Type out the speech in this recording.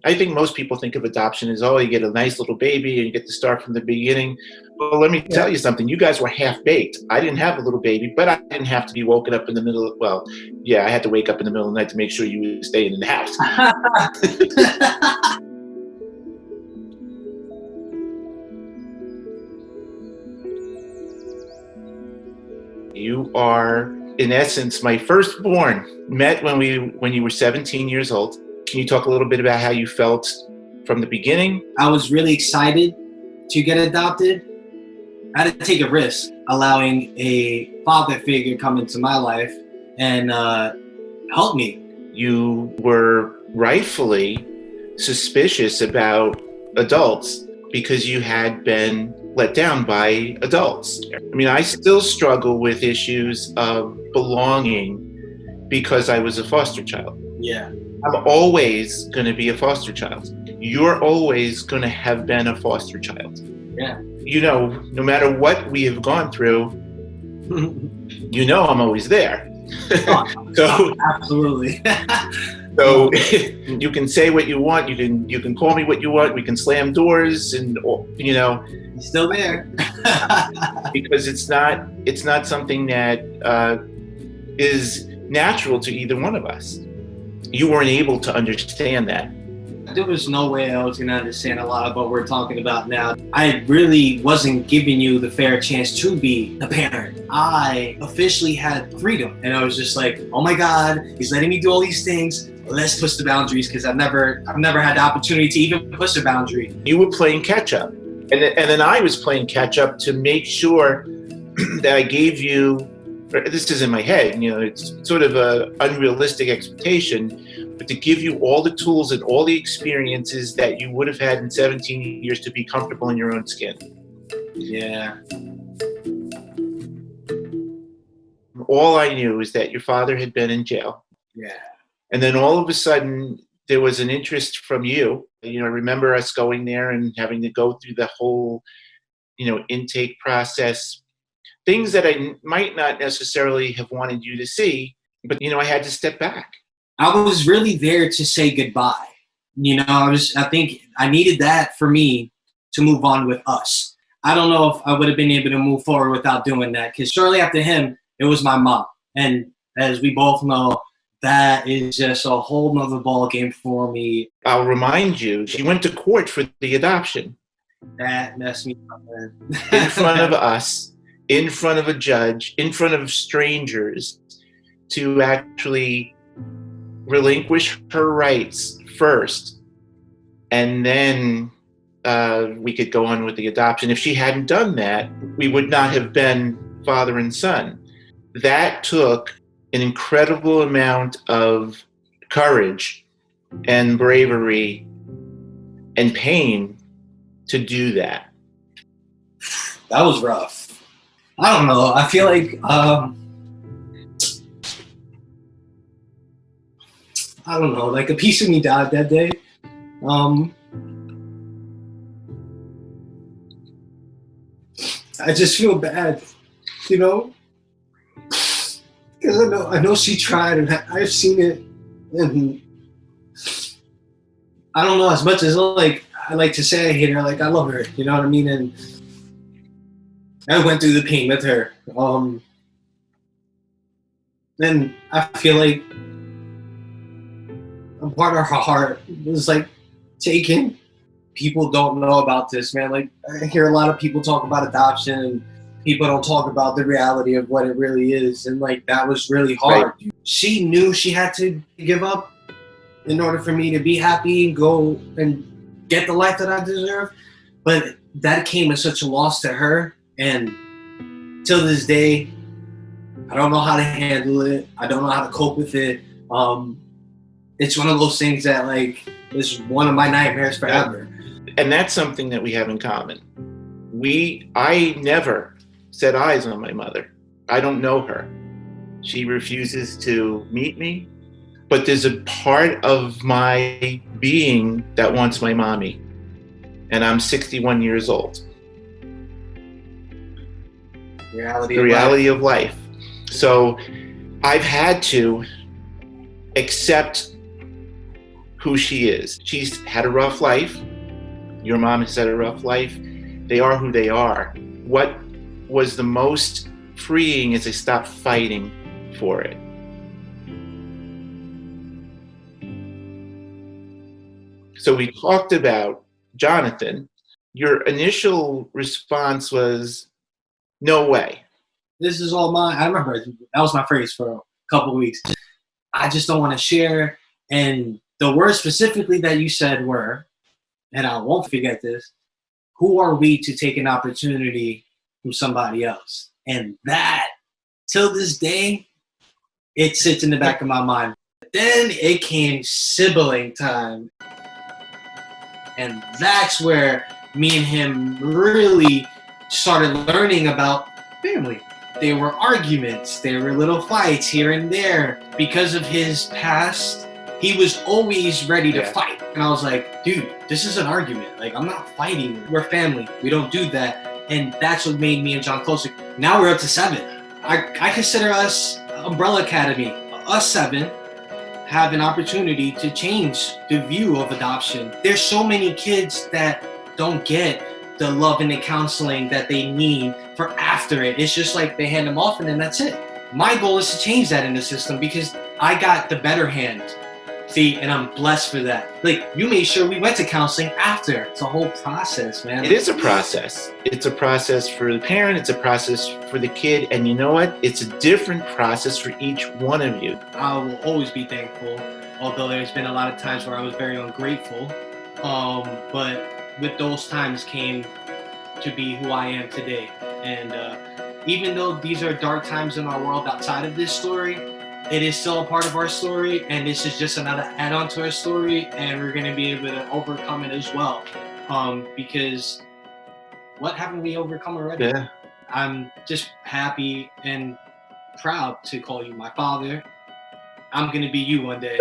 I think most people think of adoption as, oh, you get a nice little baby and you get to start from the beginning. Well, let me tell Yeah. you something. You guys were half baked. I didn't have a little baby, but I didn't have to be woken up in the middle of, well, yeah, I had to wake up in the middle of the night to make sure you were staying in the house. You are, in essence, my firstborn. Met when you were 17 years old. Can you talk a little bit about how you felt from the beginning? I was really excited to get adopted. I had to take a risk allowing a father figure come into my life and help me. You were rightfully suspicious about adults because you had been let down by adults. I mean, I still struggle with issues of belonging because I was a foster child. Yeah. I'm always going to be a foster child. You're always going to have been a foster child. Yeah. You know, no matter what we have gone through, you know I'm always there. So absolutely. So you can say what you want. You can call me what you want. We can slam doors, and you know, He's still there. because it's not something that is natural to either one of us. You weren't able to understand that. There was no way I was going to understand a lot of what we're talking about now. I really wasn't giving you the fair chance to be a parent. I officially had freedom. And I was just like, oh my God, he's letting me do all these things. Let's push the boundaries, because I've never had the opportunity to even push a boundary. You were playing catch up. And then I was playing catch up to make sure that I gave you, this is in my head, you know, it's sort of a unrealistic expectation, but to give you all the tools and all the experiences that you would have had in 17 years to be comfortable in your own skin. Yeah. All I knew is that your father had been in jail. Yeah. And then all of a sudden, there was an interest from you. You know, remember us going there and having to go through the whole, you know, intake process. Things that I might not necessarily have wanted you to see, but, you know, I had to step back. I was really there to say goodbye. You know, I think I needed that for me to move on with us. I don't know if I would have been able to move forward without doing that, because shortly after him, it was my mom. And as we both know, that is just a whole nother ball game for me. I'll remind you, she went to court for the adoption. That messed me up, man. In front of us, in front of a judge, in front of strangers, to actually relinquish her rights first, and then we could go on with the adoption. If she hadn't done that, we would not have been father and son. That took an incredible amount of courage and bravery and pain to do that. That was rough. I don't know. I feel like I don't know. Like, a piece of me died that day. I just feel bad, you know, because I know she tried, and I've seen it, and I don't know. As much as I like to say I hate her, like, I love her. You know what I mean? And I went through the pain with her. And I feel like a part of her heart was like taken. People don't know about this, man. Like, I hear a lot of people talk about adoption, and people don't talk about the reality of what it really is. And like, that was really hard. Right. She knew she had to give up in order for me to be happy and go and get the life that I deserve. But that came as such a loss to her. And till this day, I don't know how to handle it. I don't know how to cope with it. It's one of those things that, like, is one of my nightmares forever. And that's something that we have in common. I never set eyes on my mother. I don't know her. She refuses to meet me. But there's a part of my being that wants my mommy. And I'm 61 years old. The reality of life. So I've had to accept who she is. She's had a rough life. Your mom has had a rough life. They are who they are. What was the most freeing is they stopped fighting for it. So we talked about Jonathan. Your initial response was, no way. This is all mine. I remember that was my phrase for a couple of weeks. I just don't want to share. And the words specifically that you said were, and I won't forget this, who are we to take an opportunity from somebody else? And that, till this day, it sits in the back of my mind. Then it came sibling time. And that's where me and him really started learning about family. There were arguments, there were little fights here and there. Because of his past, he was always ready to fight. And I was like, dude, this is an argument. Like, I'm not fighting. We're family. We don't do that. And that's what made me and John closer. Now we're up to 7. I consider us Umbrella Academy. Us 7 have an opportunity to change the view of adoption. There's so many kids that don't get the love and the counseling that they need for after it. It's just like they hand them off and then that's it. My goal is to change that in the system because I got the better hand. See, and I'm blessed for that. Like, you made sure we went to counseling after. It's a whole process, man. It is a process. It's a process for the parent. It's a process for the kid. And you know what? It's a different process for each one of you. I will always be thankful, although there's been a lot of times where I was very ungrateful. But with those times came to be who I am today. And even though these are dark times in our world outside of this story, it is still a part of our story, and this is just another add-on to our story, and we're going to be able to overcome it as well. Because what haven't we overcome already? Yeah. I'm just happy and proud to call you my father. I'm going to be you one day.